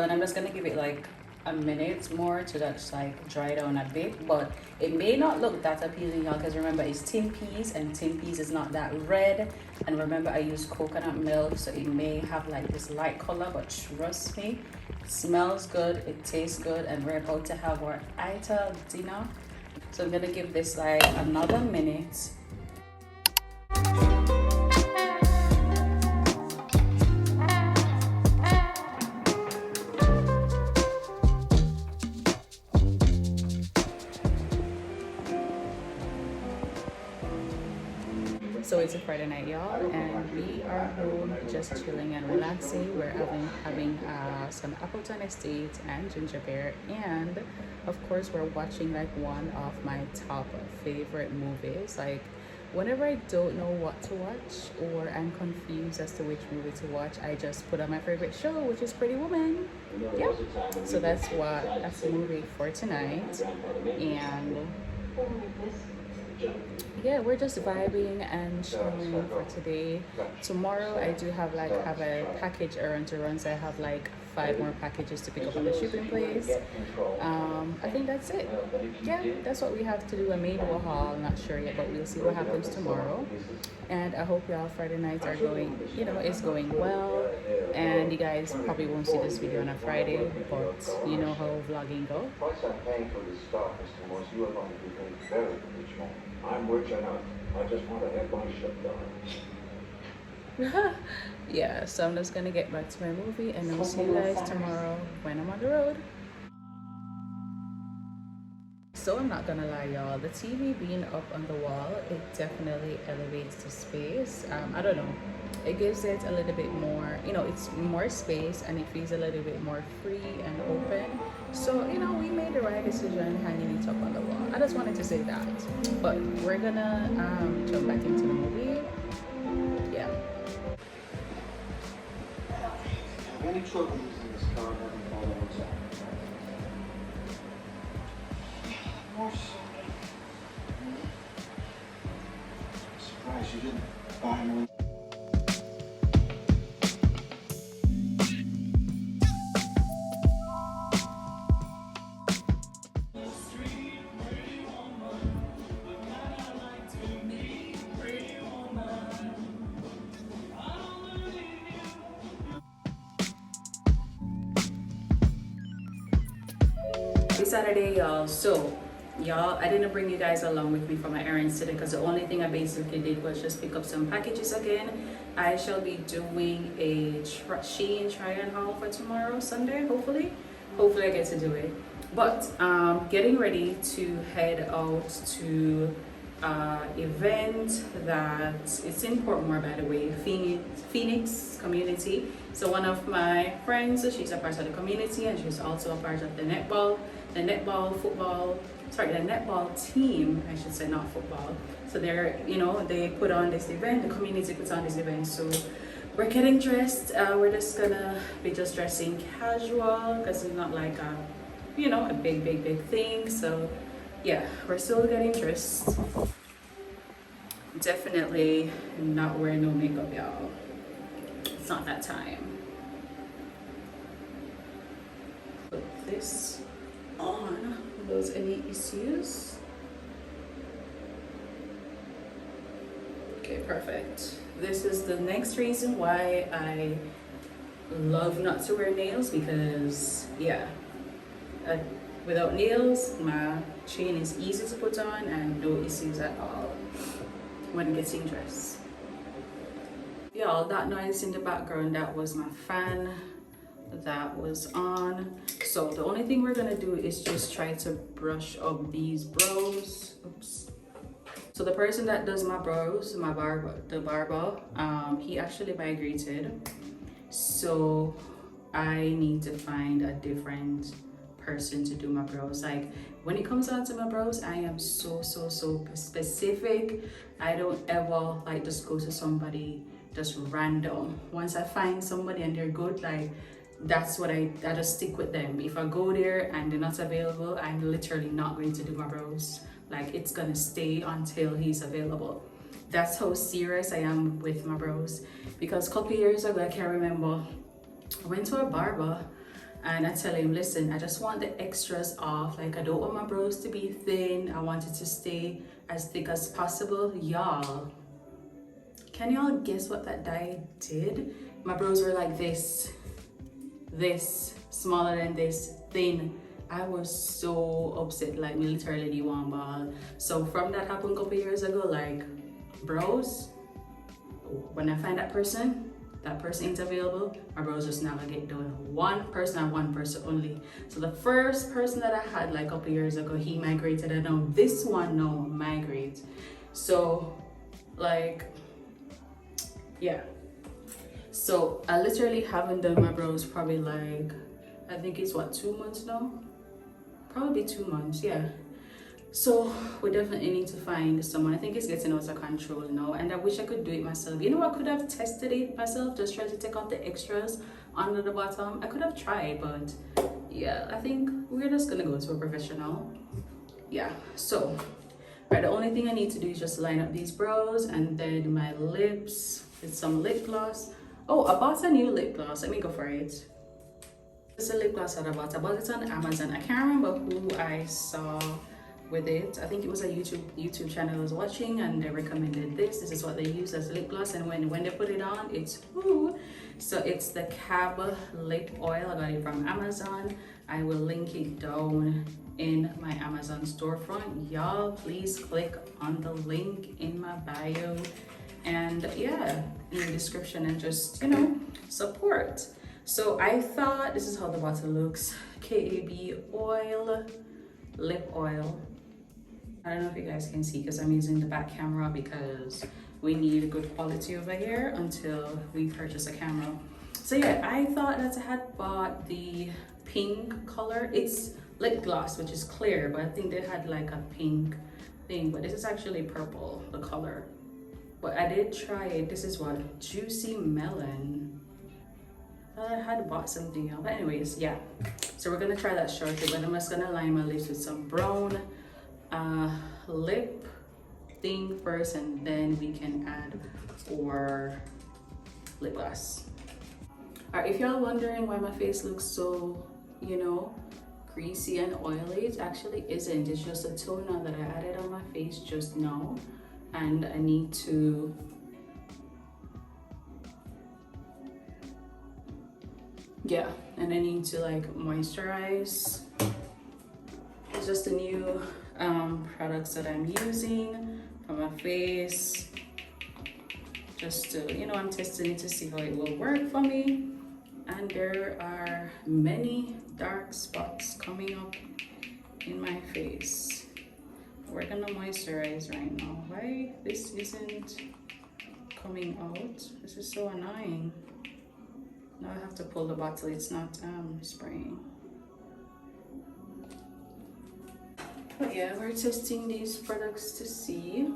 and I'm just gonna give it like a minute more to just like dry down a bit, but it may not look that appealing, y'all, because remember it's tin peas and tin peas is not that red, and remember I use coconut milk, so it may have like this light color, but trust me, it smells good, it tastes good, and we're about to have our Ital dinner. So I'm gonna give this like another minute. So it's a Friday night, y'all, and we are home just chilling and relaxing. We're having some Appleton Estate and ginger beer, and of course we're watching like one of my top favorite movies. Like whenever I don't know what to watch or I'm confused as to which movie to watch, I just put on my favorite show, which is Pretty Woman. Yeah, so that's the movie for tonight, and yeah, we're just vibing and chilling for today. Tomorrow I do have a package errand to run, so I have like 5 more packages to pick up on the shipping place. I think that's it. Yeah, that's what we have to do. I may do a haul, I'm not sure yet, but we'll see what happens tomorrow. And I hope y'all Friday nights are going, it's going well. And you guys probably won't see this video on a Friday, but you know how vlogging goes. I'm rich enough. I just want to have my shit done. Yeah, so I'm just gonna get back to my movie, and I'll see you guys tomorrow when I'm on the road. So I'm not gonna lie, y'all, the TV being up on the wall, it definitely elevates the space. I don't know, it gives it a little bit more, it's more space, and it feels a little bit more free and open. So we made the right decision hanging it up on the wall. I just wanted to say that, but we're gonna jump back into the movie. Yeah. Have any trouble using this car and having all the hotel? More so. I'm surprised you didn't buy one. It's Saturday, y'all. So y'all, I didn't bring you guys along with me for my errands today because the only thing I basically did was just pick up some packages again. I shall be doing a SHEIN try-on haul for tomorrow, Sunday, hopefully I get to do it. But getting ready to head out to event that it's in Portmore, by the way, Phoenix community. So one of my friends, she's a part of the community, and she's also a part of the netball team, I should say, not football. So they're, they put on this event, the community puts on this event. So we're getting dressed. We're just gonna be just dressing casual because it's not like a big thing. So yeah, we're still getting dressed. Definitely not wearing no makeup, y'all. It's not that time. Put this on. Those any issues? Okay, perfect. This is the next reason why I love not to wear nails, because without nails my chain is easy to put on and no issues at all when getting dressed. Y'all, that noise in the background, that was my fan that was on. So the only thing we're gonna do is just try to brush up these brows. Oops. So the person that does my brows, the barber, he actually migrated, so I need to find a different person to do my brows. Like when it comes down to my brows, I am so specific. I don't ever like just go to somebody just random. Once I find somebody and they're good, like that's what I just stick with them. If I go there and they're not available, I'm literally not going to do my brows. Like it's gonna stay until he's available. That's how serious I am with my brows. Because a couple years ago, I can't remember, I went to a barber and I tell him, listen, I just want the extras off. Like, I don't want my brows to be thin. I want it to stay as thick as possible. Y'all, can y'all guess what that dye did? My brows were like this, smaller than this, thin. I was so upset, like me literally the one ball. So from that happened a couple years ago, like, brows, when I find that person ain't available, my brows just never get done. One person and one person only. So the first person that I had like a couple years ago, he migrated, and now this one no migrate. So like, yeah. So I literally haven't done my brows probably like, I think it's what, 2 months now? Probably 2 months, yeah. So we definitely need to find someone. I think it's getting out of control now, and I wish I could do it myself. You know, I could have tested it myself, just try to take out the extras under the bottom. I could have tried, but yeah, I think we're just gonna go to a professional. Yeah, so right, the only thing I need to do is just line up these brows and then my lips with some lip gloss. Oh, I bought a new lip gloss. Let me go for it. This is a lip gloss that I bought it on Amazon. I can't remember who I saw with it. I think it was a YouTube channel I was watching, and they recommended this. This is what they use as lip gloss, and when they put it on, it's woo. So it's the Cab lip oil. I got it from Amazon. I will link it down in my Amazon storefront. Y'all please click on the link in my bio, and yeah, in the description, and just, you know, support. So I thought this is how the bottle looks. KAB oil, lip oil. I don't know if you guys can see because I'm using the back camera, because we need good quality over here until we purchase a camera. So yeah, I thought that I had bought the pink color. It's lip gloss, which is clear, but I think they had like a pink thing, but this is actually purple, the color. But I did try it. This is what, Juicy Melon. I had bought something else, but anyways, yeah. So we're gonna try that shortly, but I'm just gonna line my lips with some brown lip thing first, and then we can add our lip gloss. All right, if y'all wondering why my face looks so, you know, greasy and oily, it actually isn't. It's just a toner that I added on my face just now, and I need to and I need to like moisturize. It's just the new products that I'm using for my face, just to, you know, I'm testing it to see how it will work for me. And there are many dark spots coming up in my face. We're gonna moisturize right now. Why this isn't coming out? This is so annoying. Now I have to pull the bottle, it's not spraying. But yeah, we're testing these products to see.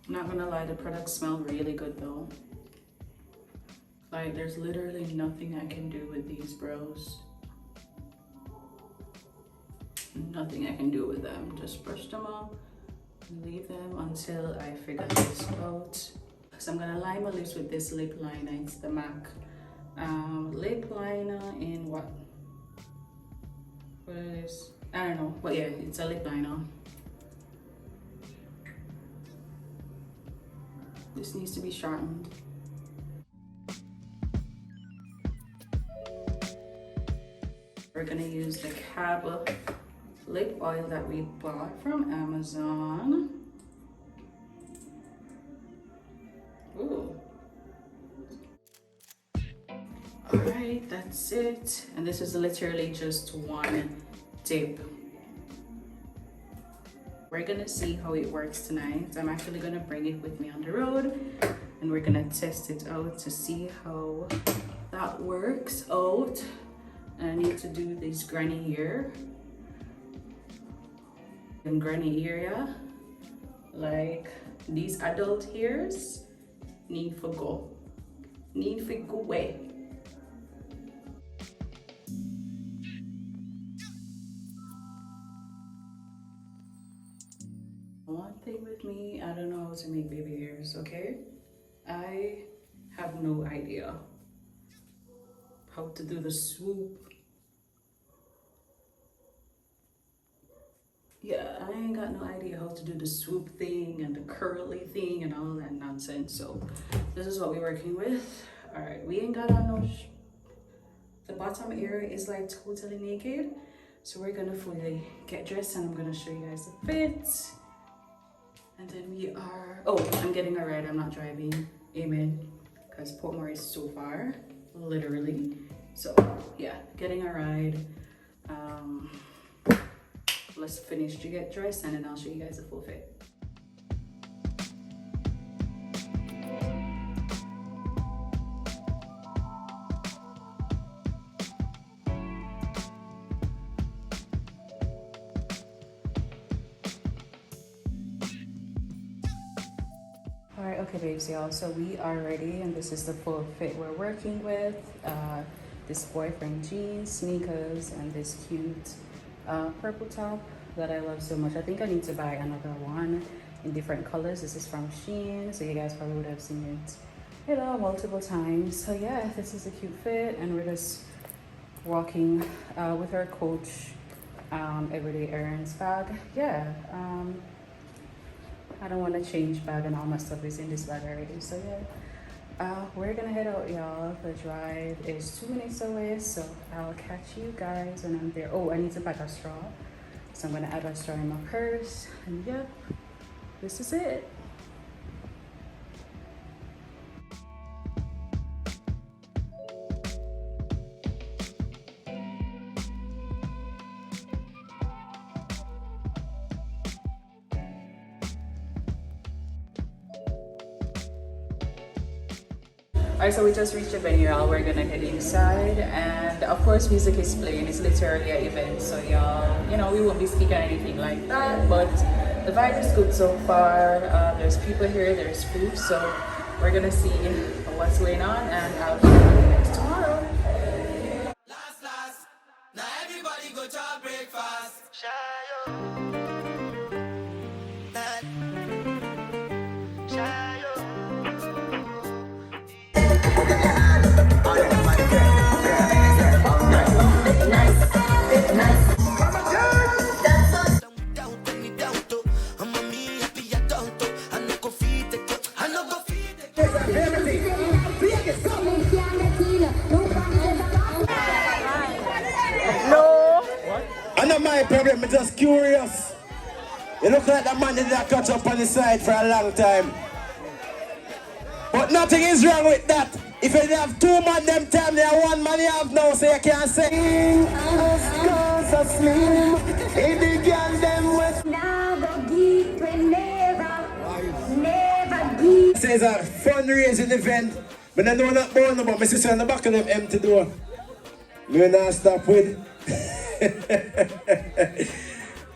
Not gonna lie, the products smell really good though. Like, there's literally nothing I can do with these brows. Nothing I can do with them. Just brush them up and leave them until I figure this out. So I'm gonna line my lips with this lip liner. It's the MAC lip liner in what is this? I don't know, but yeah, it's a lip liner. This needs to be sharpened. We're gonna use the Cab lip oil that we bought from Amazon. Ooh. All right, that's it. And this is literally just one dip. We're gonna see how it works tonight. I'm actually gonna bring it with me on the road, and we're gonna test it out to see how that works out. And I need to do this granny ear and granny area, like These adult hairs need for go. Need for go away. One thing with me, I don't know how to make baby hairs, okay? I have no idea how to do the swoop. Yeah, I ain't got no idea how to do the swoop thing and the curly thing and all that nonsense. So this is what we're working with. All right, we ain't got on no the bottom area is like totally naked. So we're gonna fully get dressed and I'm gonna show you guys the fit. And then we are, oh, I'm getting a ride, I'm not driving, amen. Because Portmore is so far, literally. So yeah, getting a ride. Let's finish to get dressed and then I'll show you guys the full fit. Alright, okay babes, y'all, so we are ready and this is the full fit we're working with. This boyfriend jeans, sneakers, and this cute purple top that I love so much. I think I need to buy another one in different colors. This is from SHEIN, so you guys probably would have seen it, you know, multiple times. So yeah, this is a cute fit and we're just walking with our Coach everyday errands bag. Yeah, I don't want to change bag and all my stuff is in this bag already. So yeah, we're gonna head out, y'all. The drive is 2 minutes away, so I'll catch you guys when I'm there. Oh, I need to pack a straw, so I'm gonna add a straw in my purse. And yep, this is it. Alright, so we just reached the venue, y'all. We're gonna head inside, and of course, music is playing. It's literally an event, so y'all, you know, we won't be speaking anything like that, but the vibe is good so far. There's people here, there's food, so we're gonna see what's going on, and I'll see you guys tomorrow. Now everybody go to breakfast. Not my problem, I'm just curious. You look like the man that cut up on the side for a long time. But nothing is wrong with that. If you have two man them time, they are one man you have now, so you can't say. This is a fundraising event, but I know not more about my sister on the back of them empty door. Me not stop with.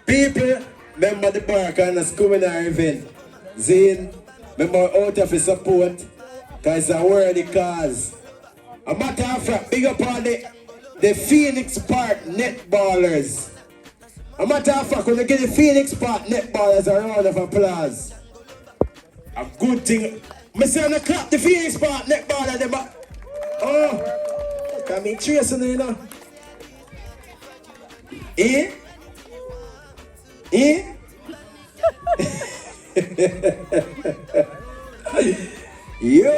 People, remember the Bodycon as communal event. Zane, remember out of his support, because it's a worthy cause. A matter of fact, big up on the Phoenix Park netballers. A matter of fact, when they get the Phoenix Park netballers a round of applause. A good thing. I say on the clap the Phoenix Park netballers, they back. Oh, can me tracing you know. Eh? Eh? Yo!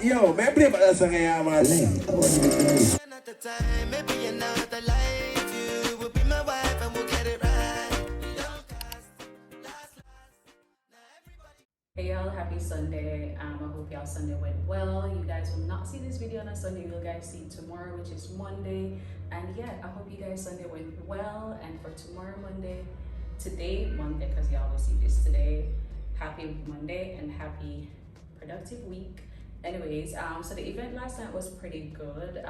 Yo, man, play about that song here, man. Maybe another life, you will be my wife and we'll get it right. Hey y'all, happy Sunday. I hope y'all Sunday went well. You guys will not see this video on a Sunday. You'll guys see it tomorrow, which is Monday. And yeah, I hope you guys Sunday went well. And for tomorrow, today, Monday, because y'all will see this today. Happy Monday and happy productive week. Anyways, so the event last night was pretty good.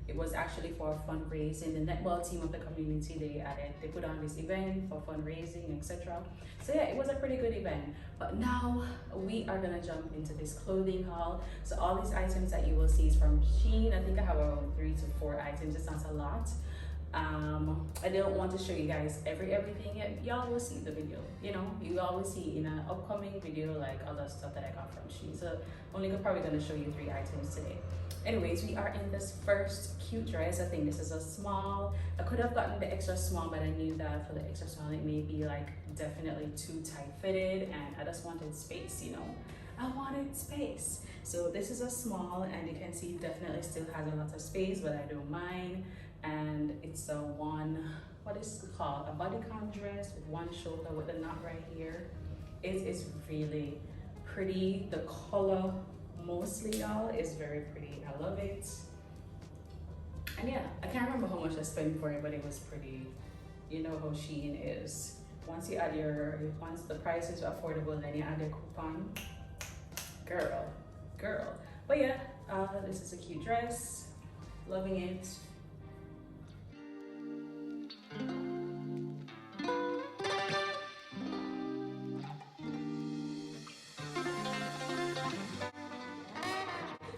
It was actually for fundraising. The netball team of the community, they put on this event for fundraising, etc. So yeah, it was a pretty good event. But now we are gonna jump into this clothing haul. So all these items that you will see is from SHEIN. I think I have around 3 to 4 items. It's not a lot. I don't want to show you guys everything yet. Y'all will see the video, you know, you always see in an upcoming video like other stuff that I got from SHEIN. So probably gonna show you 3 items today. Anyways, we are in this first cute dress. I think this is a small. I could have gotten the extra small, but I knew that for the extra small it may be like definitely too tight fitted, and I just wanted space, you know. I wanted space. So this is a small, and you can see it definitely still has a lot of space, but I don't mind. And it's a what is it called? A bodycon dress with one shoulder with the knot right here. It is really pretty. The color mostly, y'all, is very pretty. I love it. And yeah, I can't remember how much I spent for it, but it was pretty. You know how SHEIN is. Once the price is affordable, then you add your coupon. Girl. But yeah, this is a cute dress. Loving it.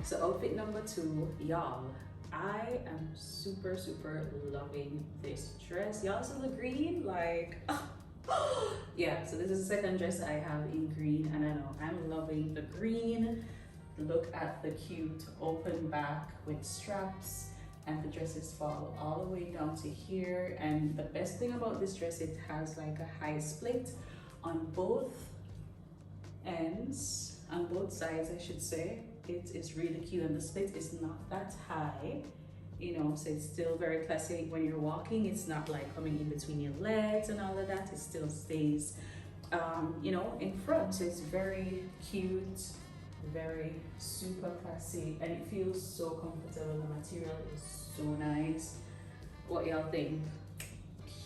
So outfit number 2, y'all. I am super loving this dress. Y'all see the green? Like, yeah, so this is the second dress I have in green, and I know I'm loving the green. Look at the cute open back with straps, and the dresses fall all the way down to here. And the best thing about this dress, it has like a high split on both ends, on both sides I should say. It is really cute, and the split is not that high, you know, so it's still very classic. When you're walking, it's not like coming in between your legs and all of that. It still stays you know, in front. So it's very cute, very super classy, and it feels so comfortable. The material is so nice. What y'all think?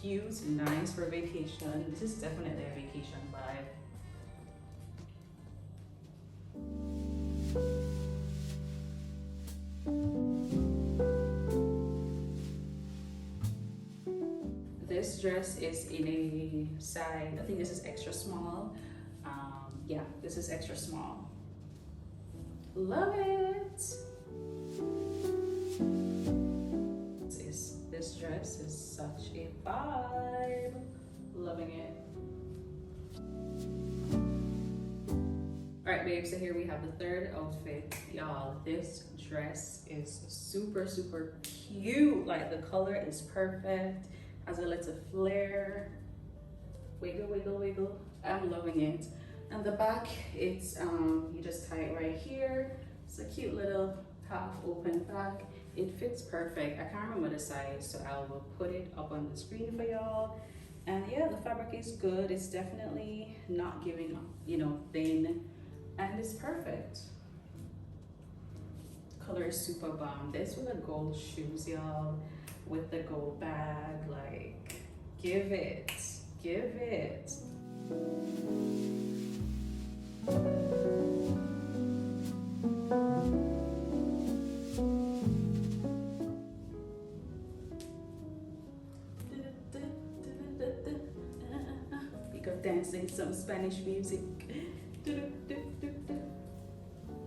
Cute, nice for vacation. This is definitely a vacation vibe. This dress is in a size, I think this is extra small. Yeah, this is extra small. Love it. This dress is such a vibe. Loving it. All right, babe, so here we have the third outfit. Y'all, this dress is super cute. Like, the color is perfect. Has a little flare. Wiggle. I'm loving it. And the back, it's you just tie it right here. It's a cute little half open back. It fits perfect. I can't remember the size, so I will put it up on the screen for y'all. And yeah, the fabric is good. It's definitely not giving up, you know, thin, and it's perfect. Color is super bomb. This with the gold shoes, y'all, with the gold bag. Like, give it. We go dancing some Spanish music.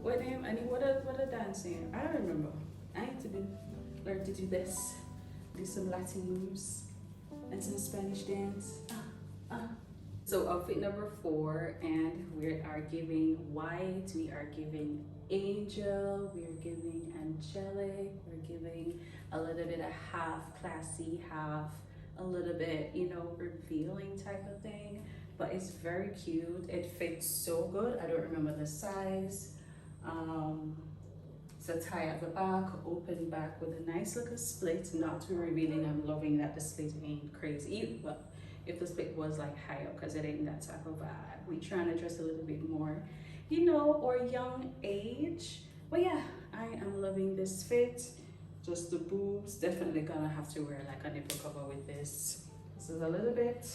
What name? I mean, what a dancing? I don't remember. I need to learn to do this. Do some Latin moves and some Spanish dance. So outfit number 4, and we are giving white, we are giving angel, we are giving angelic, we're giving a little bit of half classy, half a little bit, you know, revealing type of thing. But it's very cute. It fits so good. I don't remember the size. So tie at the back, open back with a nice little split, not too revealing. I'm loving that the split ain't crazy. Well, if the split was like higher, because it ain't that type of vibe. We trying to dress a little bit more, you know, or young age. But yeah, I am loving this fit. Just the boobs. Definitely gonna have to wear like a nipple cover with this. This is a little bit,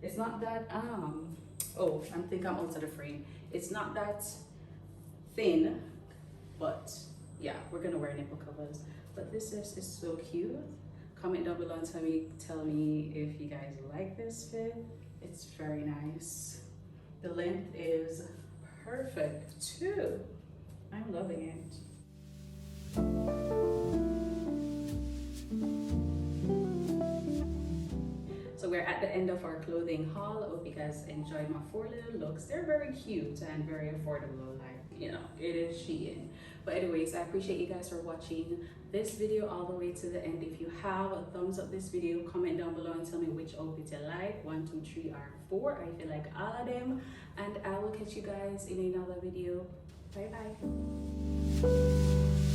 it's not that oh, I think I'm out of the frame. It's not that thin, but yeah, we're gonna wear nipple covers. But this dress is so cute. Comment down below and tell me if you guys like this fit. It's very nice. The length is perfect too. I'm loving it. So we're at the end of our clothing haul. I hope you guys enjoyed my 4 little looks. They're very cute and very affordable, like, you know, it is SHEIN. But anyways, I appreciate you guys for watching this video all the way to the end. If you have a thumbs up this video, comment down below and tell me which outfit you like, 1, 2, 3, or 4. I feel like all of them. And I will catch you guys in another video. Bye bye.